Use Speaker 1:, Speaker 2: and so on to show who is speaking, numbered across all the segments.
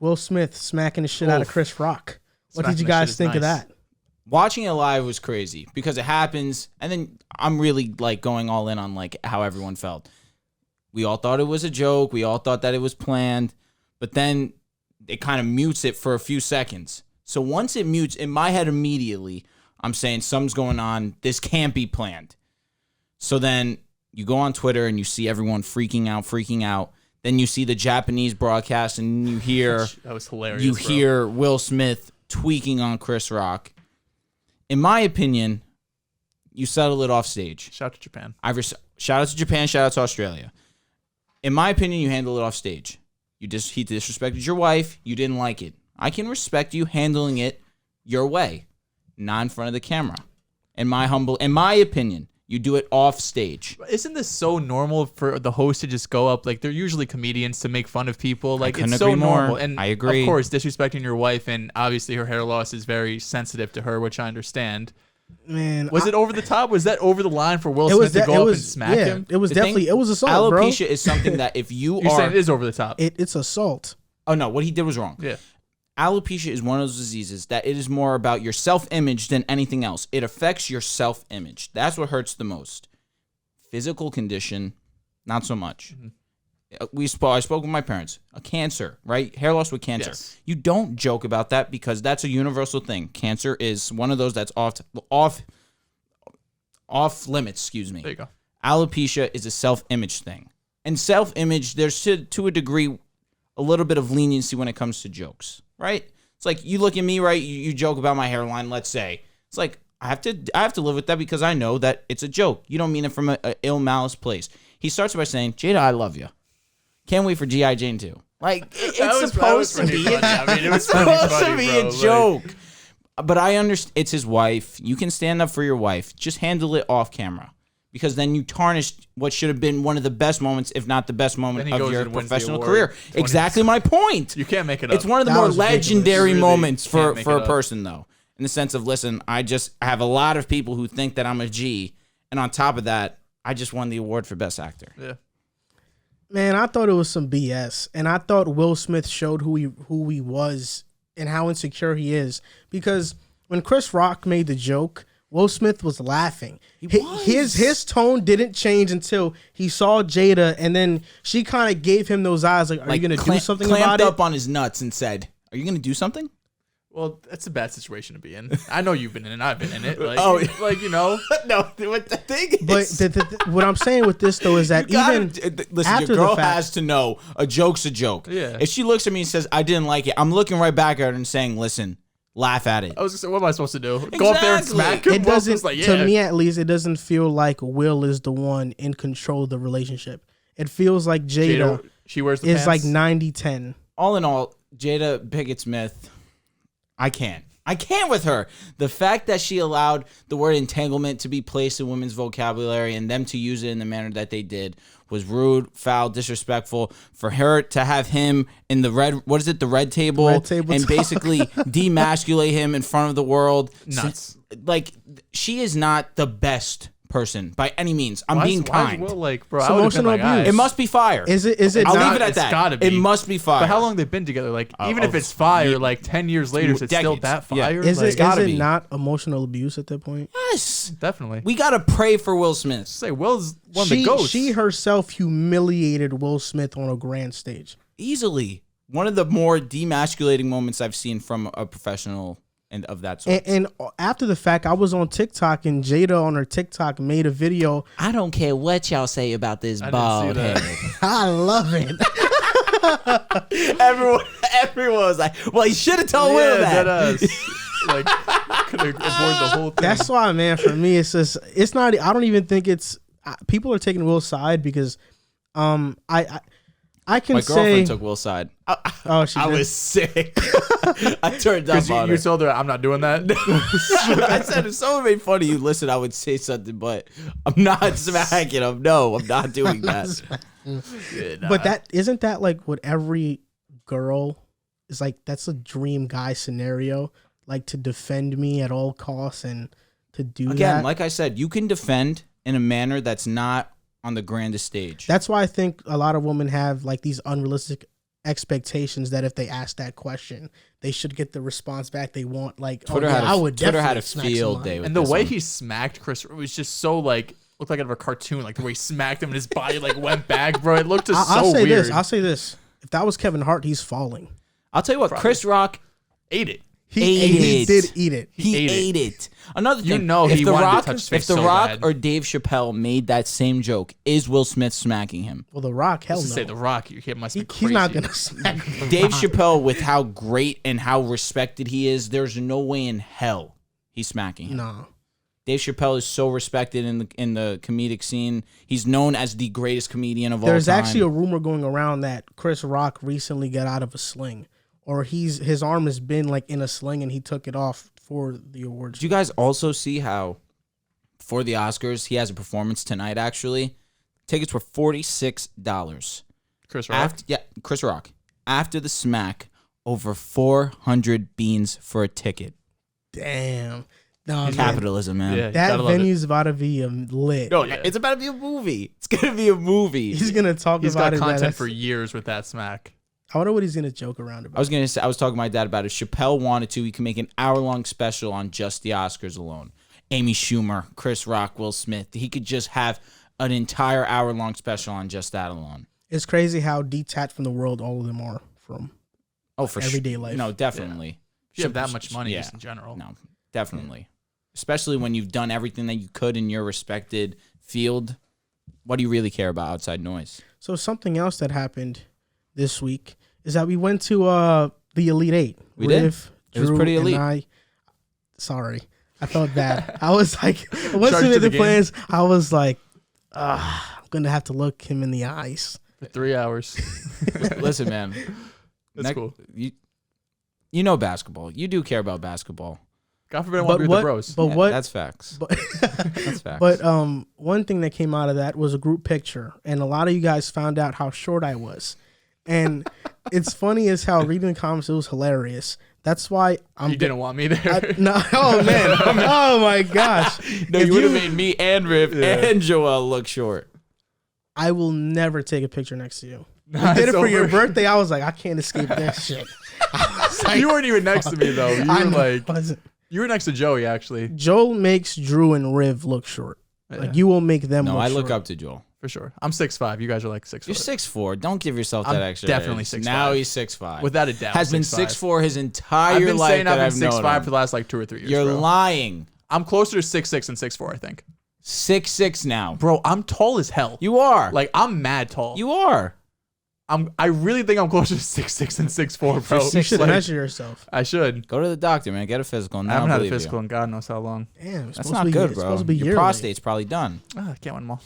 Speaker 1: Will Smith smacking the shit out of Chris Rock. What did you guys think of that?
Speaker 2: Watching it live was crazy because it happens, and then I'm really like going all in on like how everyone felt. We all thought it was a joke. We all thought that it was planned, but then it kind of mutes it for a few seconds. So once it mutes, in my head immediately, I'm saying something's going on. This can't be planned. So then you go on Twitter and you see everyone freaking out. Then you see the Japanese broadcast and you hear
Speaker 3: that was hilarious.
Speaker 2: You hear Will Smith tweaking on Chris Rock. In my opinion, you settle it off stage.
Speaker 3: Shout out to Japan.
Speaker 2: Shout out to Japan. Shout out to Australia. In my opinion, you handle it off stage. He disrespected your wife. You didn't like it. I can respect you handling it your way, not in front of the camera. In my opinion, you do it off stage.
Speaker 3: Isn't this so normal for the host to just go up? Like, they're usually comedians to make fun of people. Like, it's so normal. And
Speaker 2: I agree.
Speaker 3: Of course, disrespecting your wife, and obviously her hair loss is very sensitive to her, which I understand.
Speaker 1: Man,
Speaker 3: was it over the top? Was that over the line for Will Smith to go up and smack him?
Speaker 1: It was definitely assault, bro.
Speaker 2: Alopecia is something that if you're
Speaker 3: saying it is over the top.
Speaker 1: It's assault.
Speaker 2: Oh no, what he did was wrong.
Speaker 3: Yeah.
Speaker 2: Alopecia is one of those diseases that it is more about your self-image than anything else. It affects your self-image. That's what hurts the most. Physical condition, not so much. Mm-hmm. I spoke with my parents. A cancer, right? Hair loss with cancer. Yes. You don't joke about that because that's a universal thing. Cancer is one of those that's off limits. Excuse me.
Speaker 3: There you go.
Speaker 2: Alopecia is a self-image thing, and self-image there's to a degree a little bit of leniency when it comes to jokes, right? It's like you look at me, right? You joke about my hairline, let's say. It's like I have to live with that because I know that it's a joke. You don't mean it from a ill malice place. He starts by saying, "Jada, I love you. Can't wait for G.I. Jane 2." Like it's supposed to be. I mean, it was supposed to be a joke. But I understand it's his wife. You can stand up for your wife. Just handle it off camera. Because then you tarnish what should have been one of the best moments, if not the best moment of your professional career. Exactly my point.
Speaker 3: You can't make it up.
Speaker 2: It's one of the more legendary moments for a person, though. In the sense of, listen, I have a lot of people who think that I'm a G. And on top of that, I just won the award for Best Actor.
Speaker 3: Yeah.
Speaker 1: Man, I thought it was some BS. And I thought Will Smith showed who he was and how insecure he is. Because when Chris Rock made the joke, Will Smith was laughing. His tone didn't change until he saw Jada, and then she kind of gave him those eyes like, are you going to do something about it?
Speaker 2: Clamped up on his nuts and said, are you going to do something?
Speaker 3: Well, that's a bad situation to be in. I know you've been in it. I've been in it. Like, you know.
Speaker 2: No, what the thing is.
Speaker 1: But what I'm saying with this, though, is that
Speaker 2: listen,
Speaker 1: after
Speaker 2: your girl
Speaker 1: the fact,
Speaker 2: has to know a joke's a joke.
Speaker 3: Yeah.
Speaker 2: If she looks at me and says, I didn't like it, I'm looking right back at her and saying, listen, laugh at it.
Speaker 3: I was going to say, what am I supposed to do? Exactly. Go up there and smack him?
Speaker 1: It doesn't, to me at least, it doesn't feel like Will is the one in control of the relationship. It feels like Jada
Speaker 3: she wears the
Speaker 1: is
Speaker 3: pants.
Speaker 1: like 90-10.
Speaker 2: All in all, Jada Pinkett Smith, I can't with her. The fact that she allowed the word entanglement to be placed in women's vocabulary and them to use it in the manner that they did was rude, foul, disrespectful. For her to have him in the the red table and basically demasculate him in front of the world.
Speaker 3: Nuts.
Speaker 2: Like, she is not the best person by any means. I'm being kind.
Speaker 3: Will, like, bro,
Speaker 1: emotional abuse.
Speaker 2: It must be fire.
Speaker 1: Is it
Speaker 2: I'll
Speaker 1: not?
Speaker 2: leave it at that.
Speaker 3: Gotta be.
Speaker 2: It must be fire.
Speaker 3: But how long they've been together? Like, even if it's fire, like 10 years later, is it still that fire?
Speaker 1: Is
Speaker 3: like,
Speaker 1: it not emotional abuse at that point?
Speaker 2: Yes,
Speaker 3: definitely.
Speaker 2: We gotta pray for Will Smith.
Speaker 3: Say Will's one of the goats.
Speaker 1: She herself humiliated Will Smith on a grand stage.
Speaker 2: Easily. One of the more demasculating moments I've seen from a professional and of that sort.
Speaker 1: And after the fact, I was on TikTok and Jada on her TikTok made a video.
Speaker 2: I don't care what y'all say about this bald head.
Speaker 1: I love it.
Speaker 2: Everyone was like, well, you should have told Will that.
Speaker 3: Like, could have avoided the whole thing.
Speaker 1: That's why, man, for me, it's just, it's not, I don't even think it's, people are taking Will's side because I can
Speaker 2: my
Speaker 1: say.
Speaker 2: My girlfriend took Will's side.
Speaker 1: Oh, she did?
Speaker 2: I was sick. I turned up on her.
Speaker 3: You told her, I'm not doing that?
Speaker 2: I said, if someone made fun of you, listen, I would say something, but I'm not smacking him. No, I'm not doing that.
Speaker 1: Yeah, nah. But isn't that like what every girl is like? That's a dream guy scenario, like to defend me at all costs and to do that.
Speaker 2: Again, like I said, you can defend in a manner that's not on the grandest stage.
Speaker 1: That's why I think a lot of women have like these unrealistic expectations that if they ask that question, they should get the response back they want. Like,
Speaker 2: Twitter had a field day with
Speaker 3: and the way
Speaker 2: one.
Speaker 3: he smacked Chris was just so like looked like out of a cartoon. Like the way he smacked him and his body like went back, bro. It looked just so weird.
Speaker 1: I'll say this: if that was Kevin Hart, he's falling.
Speaker 2: I'll tell you what,
Speaker 3: Probably.
Speaker 2: Chris Rock
Speaker 3: ate it.
Speaker 1: He did eat it.
Speaker 2: He ate it. Another thing,
Speaker 3: he wanted to touch his face
Speaker 2: if The
Speaker 3: so
Speaker 2: Rock
Speaker 3: bad.
Speaker 2: or Dave Chappelle made that same joke, is Will Smith smacking him?
Speaker 1: Well, The Rock, hell no.
Speaker 3: Say The Rock, he must be crazy.
Speaker 1: He's not gonna smack
Speaker 2: Dave Chappelle, with how great and how respected he is, there's no way in hell he's smacking him.
Speaker 1: No.
Speaker 2: Dave Chappelle is so respected in the comedic scene. He's known as the greatest comedian of all time.
Speaker 1: There's actually a rumor going around that Chris Rock recently got out of a sling, or his arm has been like in a sling and he took it off for the awards.
Speaker 2: Did you guys also see how for the Oscars he has a performance tonight? Actually, tickets were $46.
Speaker 3: Chris Rock.
Speaker 2: Chris Rock. After the smack, over 400 beans for a ticket.
Speaker 1: Damn. No,
Speaker 2: Capitalism, man.
Speaker 3: Yeah,
Speaker 1: that venue's about to be lit.
Speaker 2: No, it's about to be a movie. It's gonna be a movie.
Speaker 1: He's gonna talk
Speaker 3: He's
Speaker 1: about
Speaker 3: got
Speaker 1: it.
Speaker 3: content for years with that smack.
Speaker 1: I wonder what he's gonna joke around about.
Speaker 2: I was talking to my dad about it. If Chappelle wanted to, he can make an hour-long special on just the Oscars alone. Amy Schumer, Chris Rock, Will Smith. He could just have an entire hour-long special on just that alone.
Speaker 1: It's crazy how detached from the world all of them are from.
Speaker 2: For
Speaker 1: everyday life.
Speaker 2: No, definitely.
Speaker 3: Yeah. If you have that much money just in general.
Speaker 2: No, definitely. Especially when you've done everything that you could in your respected field. What do you really care about outside noise?
Speaker 1: So something else that happened this week is that we went to the Elite Eight.
Speaker 2: We did. It was pretty elite.
Speaker 1: I felt bad. I was like, once we made the plans, I was like, I'm going to have to look him in the eyes.
Speaker 3: For 3 hours.
Speaker 2: Listen, man.
Speaker 3: That's cool.
Speaker 2: You know basketball. You do care about basketball.
Speaker 3: God forbid I want to be with the bros.
Speaker 1: But what?
Speaker 2: That's facts. That's facts.
Speaker 1: But one thing that came out of that was a group picture, and a lot of you guys found out how short I was. And it's funny as how reading the comments, it was hilarious. That's why
Speaker 3: You didn't want me there.
Speaker 1: Oh man! Oh my gosh!
Speaker 2: No, you would have made me and Riv and Joel look short.
Speaker 1: I will never take a picture next to you. You did it for your birthday. I was like, I can't escape that shit.
Speaker 3: You weren't even next to me though. You were next to Joey actually.
Speaker 1: Joel makes Drew and Riv look short. Yeah. Like you will make them.
Speaker 2: No,
Speaker 1: look
Speaker 2: I look
Speaker 1: short.
Speaker 2: up to Joel.
Speaker 3: For sure. I'm 6'5". You guys are like 6'4".
Speaker 2: You're 6'4". Don't give yourself that extra.
Speaker 3: Definitely
Speaker 2: edge.
Speaker 3: 6'5".
Speaker 2: Now he's 6'5".
Speaker 3: Without a doubt.
Speaker 2: Has been 6'4" his entire
Speaker 3: I've been
Speaker 2: life.
Speaker 3: saying
Speaker 2: that
Speaker 3: I've been 6'5"
Speaker 2: known
Speaker 3: for the last like 2 or 3 years.
Speaker 2: You're
Speaker 3: bro.
Speaker 2: lying.
Speaker 3: I'm closer to 6'6" than 6'4", I think.
Speaker 2: 6'6" now.
Speaker 3: Bro, I'm tall as hell.
Speaker 2: You are.
Speaker 3: Like I'm mad tall.
Speaker 2: You are.
Speaker 3: I really think I'm closer to 6'6" than 6'4", bro.
Speaker 1: You should measure yourself.
Speaker 3: I should.
Speaker 2: Go to the doctor, man. Get a physical.
Speaker 3: I haven't had a physical in God knows how long.
Speaker 1: Damn,
Speaker 2: that's not good, bro. Your
Speaker 1: yearly.
Speaker 2: prostate's probably done.
Speaker 3: I can't win them all.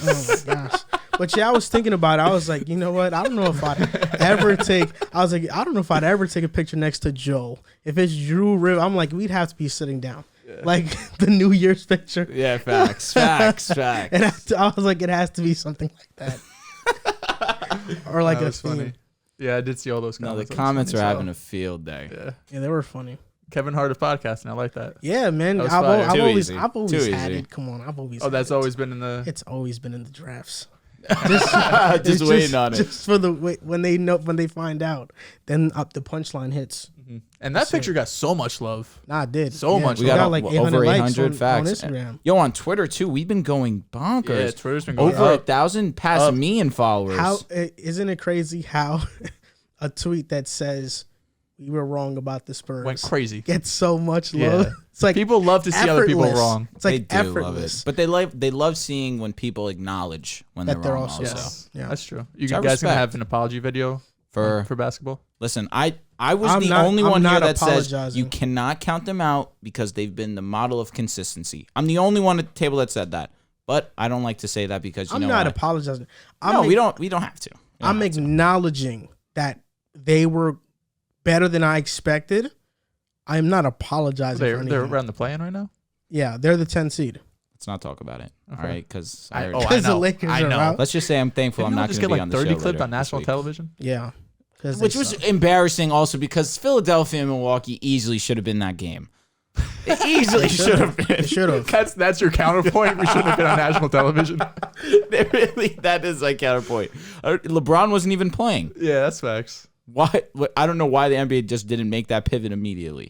Speaker 1: Oh my gosh. But yeah, I was thinking about it. I was like, you know what? I don't know if I'd ever take a picture next to Joel. If it's Drew Riv, I'm like, we'd have to be sitting down. Yeah. Like the New Year's picture.
Speaker 2: Yeah, facts. Facts.
Speaker 1: And I was like, it has to be something like that. Or like a theme.
Speaker 3: Funny. Yeah, I did see all those comments.
Speaker 2: No, the comments are having a field day.
Speaker 1: Yeah, they were funny.
Speaker 3: Kevin Hart of podcasting. I like that.
Speaker 1: Yeah, man. I've always had it. Come on, I've always.
Speaker 3: Oh, that's always been in the.
Speaker 1: It's always been in the drafts.
Speaker 2: Just waiting on it.
Speaker 1: Just for the when they find out, then the punchline hits.
Speaker 3: Mm-hmm. And that picture got so much love.
Speaker 1: Nah, it did
Speaker 3: so much.
Speaker 1: We got like 800 over 800
Speaker 2: facts
Speaker 1: on Instagram.
Speaker 2: Yo, on Twitter too, we've been going bonkers.
Speaker 3: Yeah, Twitter's been going
Speaker 2: over 1,000 past me in followers.
Speaker 1: How isn't it crazy how a tweet that says we were wrong about the Spurs
Speaker 3: went crazy,
Speaker 1: gets so much love?
Speaker 3: Yeah.
Speaker 1: It's like
Speaker 3: people love to see other people wrong.
Speaker 1: It's like
Speaker 2: they do
Speaker 1: effortless.
Speaker 2: love it, but they love seeing when people acknowledge when they're wrong. Also,
Speaker 1: yeah,
Speaker 3: that's true. You guys gonna have an apology video for basketball?
Speaker 2: Listen, I was the only one here that says you cannot count them out because they've been the model of consistency. I'm the only one at the table that said that, but I don't like to say that because I'm
Speaker 1: not apologizing.
Speaker 2: We don't have to.
Speaker 1: I'm acknowledging that they were better than I expected. I'm not apologizing for anything.
Speaker 3: They're around the play-in right now?
Speaker 1: Yeah, they're the 10 seed.
Speaker 2: Let's not talk about it. Okay. All right, because
Speaker 3: I know. The Lakers
Speaker 1: are out.
Speaker 2: Let's just say I'm thankful I'm not going to be on the show.
Speaker 3: 30 clipped on national television?
Speaker 1: Yeah.
Speaker 2: Which was embarrassing also because Philadelphia and Milwaukee easily should have been that game. It easily should have been.
Speaker 1: Should have.
Speaker 3: That's your counterpoint. We shouldn't have been on national television.
Speaker 2: That is my counterpoint. LeBron wasn't even playing.
Speaker 3: Yeah, that's facts.
Speaker 2: Why? I don't know why the NBA just didn't make that pivot immediately.